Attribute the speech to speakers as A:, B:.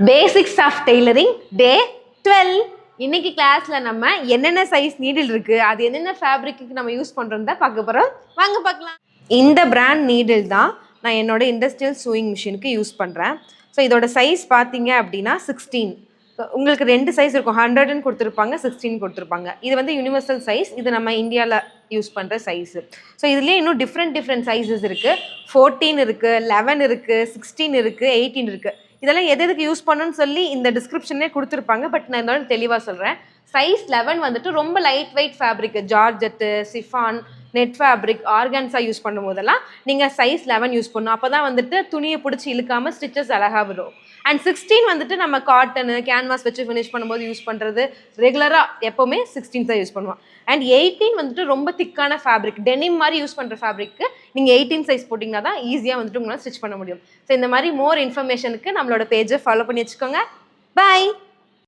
A: Basics of tailoring டே 12. இன்னைக்கு கிளாஸ்ல நம்ம என்னென்ன சைஸ் நீடில் இருக்கு, அது என்னென்ன ஃபேப்ரிக்கு நம்ம யூஸ் பண்றோம் தான் பார்க்க போறோம். வாங்க பார்க்கலாம். இந்த பிராண்ட் நீடில் தான் நான் என்னோட இண்டஸ்ட்ரியல் சூயிங் மிஷினுக்கு யூஸ் பண்றேன். ஸோ இதோட சைஸ் பார்த்தீங்க அப்படின்னா 16. உங்களுக்கு 2 சைஸ் இருக்கும், 100 கொடுத்துருப்பாங்க, 16 கொடுத்துருப்பாங்க. இது வந்து யூனிவர்சல் சைஸ், இது நம்ம இந்தியாவில் யூஸ் பண்ணுற சைஸு. ஸோ இதுலேயே இன்னும் டிஃப்ரெண்ட் சைஸஸ் இருக்குது. 14 இருக்குது, 11 இருக்குது, 16 இருக்குது, 18 இருக்குது. இதெல்லாம் எதுக்கு யூஸ் பண்ணணும்னு சொல்லி இந்த டிஸ்கிரிப்ஷனே கொடுத்துருப்பாங்க. பட் நான் இருந்தாலும் தெளிவாக சொல்கிறேன். சைஸ் 11 வந்துட்டு ரொம்ப light weight fabric, georgette, chiffon, net fabric, organza use பண்ணும் போதெல்லாம் நீங்கள் சைஸ் 11 யூஸ் பண்ணணும். அப்போ தான் வந்துட்டு துணியை பிடிச்சி இழுக்காமல் ஸ்டிச்சஸ் அழகாக வரும். அண்ட் 16 வந்துட்டு நம்ம காட்டனு, கேன்வாஸ் வச்சு ஃபினிஷ் பண்ணும்போது யூஸ் பண்ணுறது ரெகுலராக எப்போவுமே 16 தான் யூஸ் பண்ணுவோம். அண்ட் 18 வந்துட்டு ரொம்ப திக்கான ஃபேப்ரிக், டெனிம் மாதிரி யூஸ் பண்ணுற ஃபேப்ரிக்கு நீங்கள் 18 சைஸ் போட்டிங்கன்னா தான் ஈஸியாக வந்துட்டு உங்களால் ஸ்டிச் பண்ண முடியும். ஸோ இந்த மாதிரி மோர் இன்ஃபர்மேஷனுக்கு நம்மளோட பேஜை ஃபாலோ பண்ணி வச்சுக்கோங்க. பாய்.